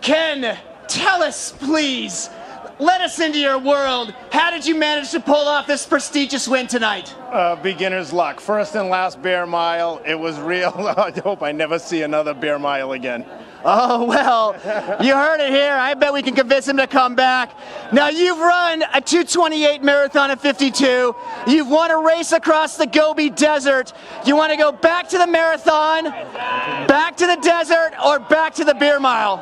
Ken, tell us, please. Let us into your world. How did you manage to pull off this prestigious win tonight? Beginner's luck. First and last bear mile. It was real. I hope I never see another bear mile again. Oh, well, you heard it here. I bet we can convince him to come back. Now, you've run a 2:28 marathon at 52. You've won a race across the Gobi Desert. You want to go back to the marathon, back to the desert, or back to the beer mile?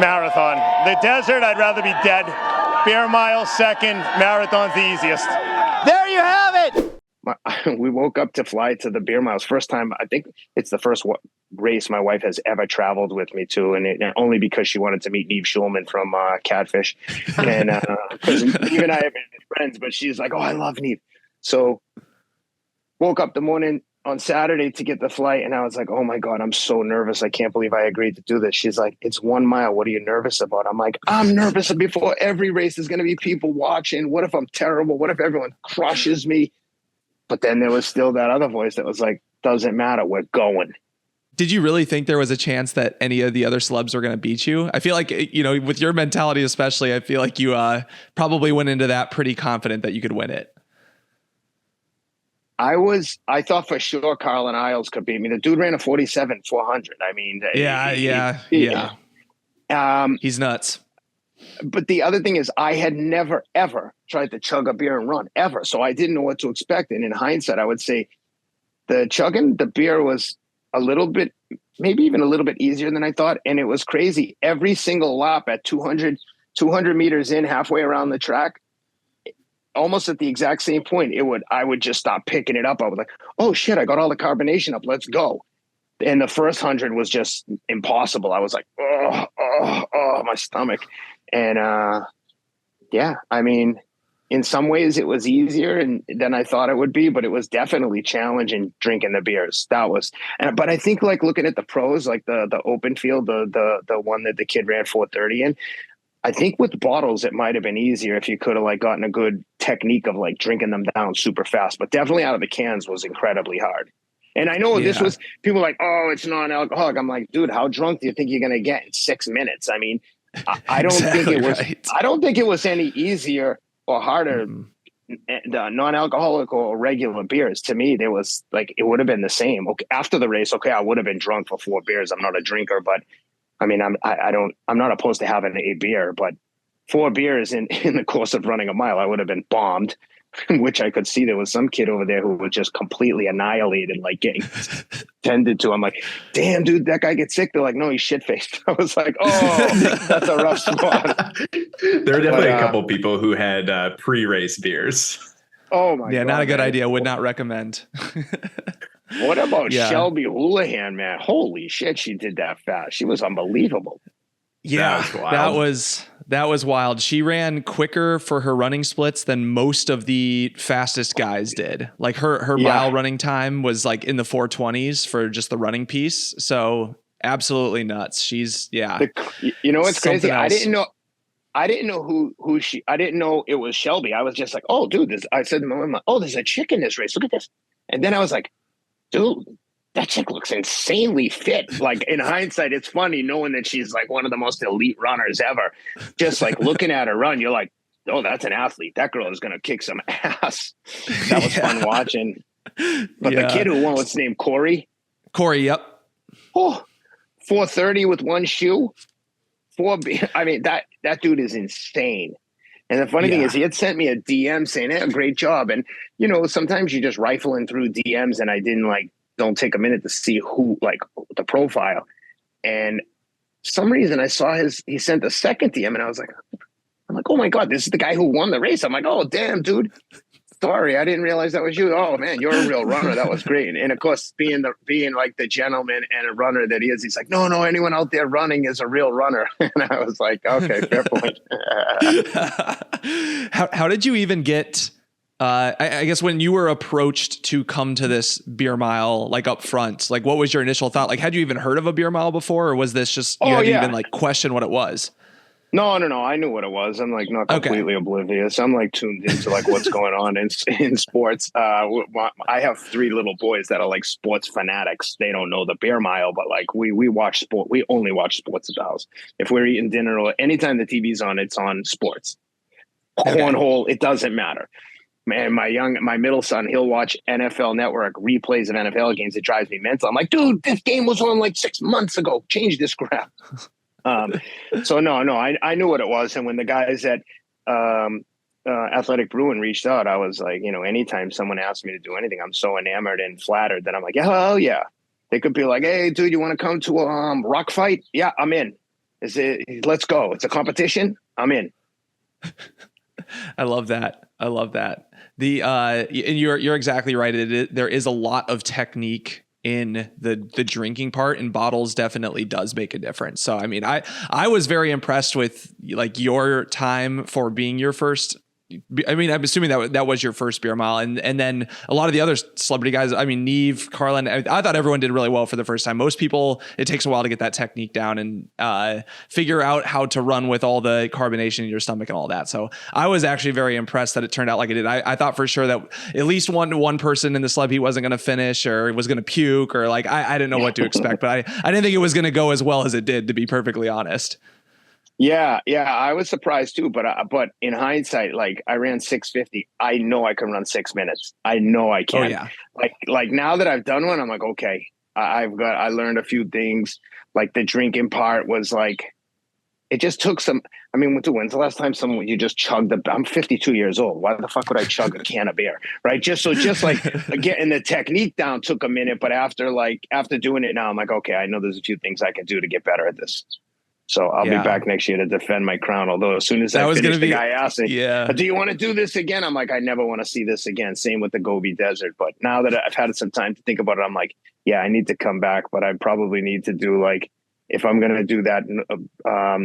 Marathon. The desert, I'd rather be dead. Bear mile second. Marathon's the easiest. There you have it. We woke up to fly to the beer miles. First time, I think it's the first race my wife has ever traveled with me to, and only because she wanted to meet Neve Schulman from Catfish. And because Neve and I have been friends, but she's like, oh, I love Neve. So woke up the morning on Saturday to get the flight, and I was like, oh my God, I'm so nervous. I can't believe I agreed to do this. She's like, it's 1 mile. What are you nervous about? I'm like, I'm nervous before every race. There's going to be people watching. What if I'm terrible? What if everyone crushes me? But then there was still that other voice that was like, doesn't matter, we're going. Did you really think there was a chance that any of the other celebs were going to beat you? I feel like, you know, with your mentality especially, I feel like you probably went into that pretty confident that you could win it. I thought for sure Carl and Isles could beat me. The dude ran a 47 400. I mean, Yeah. He's nuts. But the other thing is I had never, ever tried to chug a beer and run, ever. So I didn't know what to expect. And in hindsight, I would say the beer was a little bit, maybe even a little bit easier than I thought. And it was crazy. Every single lap at 200 meters in, halfway around the track, almost at the exact same point, I would just stop picking it up. I was like, oh shit, I got all the carbonation up. Let's go. And the first 100 was just impossible. I was like, oh, my stomach. And yeah, I mean, in some ways it was easier than I thought it would be, but it was definitely challenging drinking the beers. But I think like looking at the pros, like the open field, the one that the kid ran 4:30 in, I think with bottles, it might've been easier if you could have like gotten a good technique of like drinking them down super fast, but definitely out of the cans was incredibly hard. And I know this was people like, oh, it's non-alcoholic. I'm like, dude, how drunk do you think you're going to get in 6 minutes? I mean, I don't think it was, right. I don't think it was any easier or harder. The non-alcoholic or regular beers, to me, there was like, it would have been the same. Okay, after the race, okay, I would have been drunk for 4 beers. I'm not a drinker, but I mean, I'm not opposed to having a beer, but 4 beers in the course of running a mile, I would have been bombed. Which I could see there was some kid over there who was just completely annihilated, like getting tended to. I'm like, damn, dude, that guy gets sick. They're like, no, he's shit-faced. I was like, oh, that's a rough spot. There were definitely a couple people who had pre-race beers. Oh my God. Yeah, not a good idea. Would not recommend. What about Shelby Houlihan, man? Holy shit, she did that fast. She was unbelievable. Yeah, that was wild. She ran quicker for her running splits than most of the fastest guys did. Like her mile running time was like in the 4:20s for just the running piece. So absolutely nuts. She's you know what's crazy? Else. I didn't know who she. I didn't know it was Shelby. I was just like, oh, dude. I said to my mom, oh, there's a chick in this race. Look at this. And then I was like, dude, that chick looks insanely fit. Like in hindsight, it's funny knowing that she's like one of the most elite runners ever. Just like looking at her run, you're like, oh, that's an athlete. That girl is going to kick some ass. That was fun watching. But the kid who won, what's his name? Corey, yep. Oh, 4:30 with one shoe. I mean, that dude is insane. And the funny thing is he had sent me a DM saying, hey, great job. And, you know, sometimes you're just rifling through DMs and I don't take a minute to see who, like the profile. And some reason I saw he sent a second DM and I was like, oh my God, this is the guy who won the race. I'm like, oh, damn, dude. Sorry, I didn't realize that was you. Oh man, you're a real runner. That was great. And of course, being like the gentleman and a runner that he is, he's like, no, anyone out there running is a real runner. And I was like, okay, fair point. How did you even get, I guess when you were approached to come to this beer mile, like up front, like what was your initial thought? Like, had you even heard of a beer mile before, or was this just, you had to even like question what it was? No. I knew what it was. I'm like not completely oblivious. I'm like tuned into like what's going on in sports. I have 3 little boys that are like sports fanatics. They don't know the beer mile, but like we watch sport. We only watch sports at the house. If we're eating dinner or anytime the TV's on, it's on sports. Cornhole, it doesn't matter. Man, my middle son, he'll watch NFL Network replays of NFL games. It drives me mental. I'm like, dude, this game was on like 6 months ago. Change this crap. So no, I knew what it was. And when the guys at Athletic Brewing reached out, I was like, anytime someone asks me to do anything, I'm so enamored and flattered that I'm like, hell yeah. They could be like, hey, dude, you want to come to a rock fight? Yeah, I'm in. Let's go. It's a competition. I'm in. I love that. And you're exactly right. There is a lot of technique in the drinking part, and bottles definitely does make a difference. So, I mean, I was very impressed with like your time for being your first. I mean, I'm assuming that was your first beer mile, and then a lot of the other celebrity guys. I mean, Neve, Carlin. I thought everyone did really well for the first time. Most people, it takes a while to get that technique down and figure out how to run with all the carbonation in your stomach and all that. So I was actually very impressed that it turned out like it did. I thought for sure that at least one person in the celeb heat wasn't going to finish or was going to puke or like I didn't know what to expect, but I didn't think it was going to go as well as it did, to be perfectly honest. Yeah, I was surprised too, but in hindsight, like I ran 6:50. I know I can run 6 minutes. I know I can. Oh, yeah. Like now that I've done one, I'm like, okay, I learned a few things. Like the drinking part was like, it just took some. I mean, when's the last time you just chugged I'm 52 years old. Why the fuck would I chug a can of beer, right? Just like getting the technique down took a minute, but after doing it now, I'm like, okay, I know there's a few things I can do to get better at this. So I'll be back next year to defend my crown. Although as soon as I finish, the guy asked me, do you want to do this again? I'm like, I never want to see this again. Same with the Gobi Desert. But now that I've had some time to think about it, I'm like, yeah, I need to come back. But I probably need to do like, if I'm going to do that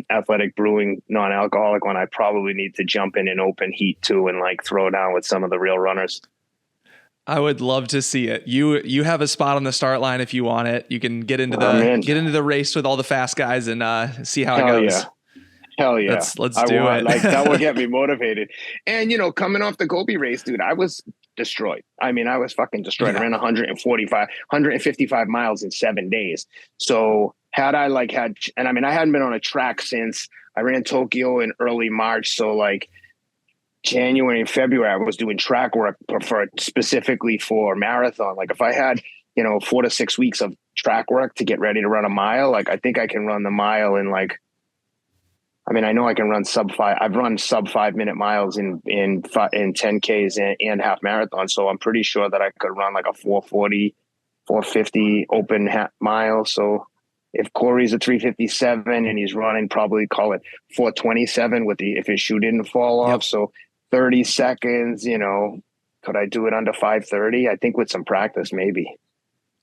Athletic Brewing non-alcoholic one, I probably need to jump in an open heat too and like throw down with some of the real runners. I would love to see it. You have a spot on the start line if you want it. You can get into the race with all the fast guys and see how it goes. Yeah. Hell yeah. Let's do it. Like that will get me motivated. And coming off the Gobi race, dude, I was destroyed. I mean, I was fucking destroyed. Yeah. I ran 155 miles in 7 days. So I hadn't been on a track since I ran Tokyo in early March. So like January and February, I was doing track work specifically for marathon. Like if I had, 4 to 6 weeks of track work to get ready to run a mile, like I think I can run the mile in like, I know I can run sub 5. I've run sub 5 minute miles in 10Ks and half marathon. So I'm pretty sure that I could run like a 440, 450 open mile. So if Corey's a 357 and he's running, probably call it 427 if his shoe didn't fall off. So 30 seconds, could I do it under 5:30? I think with some practice, maybe.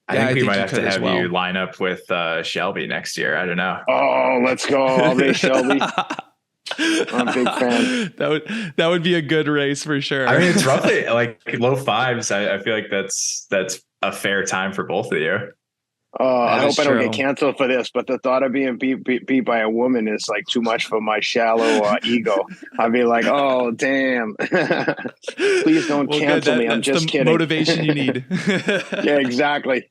I think we might have to have you line up with Shelby next year. I don't know. Oh, let's go. I'll race Shelby. I'm a big fan. That would be a good race for sure. I mean, it's roughly like low 5s. I feel like that's a fair time for both of you. I hope I don't get canceled for this, but the thought of being beat by a woman is like too much for my shallow ego. I'd be like, oh, damn. Please don't cancel me. I'm just kidding. Motivation you need. Yeah, exactly.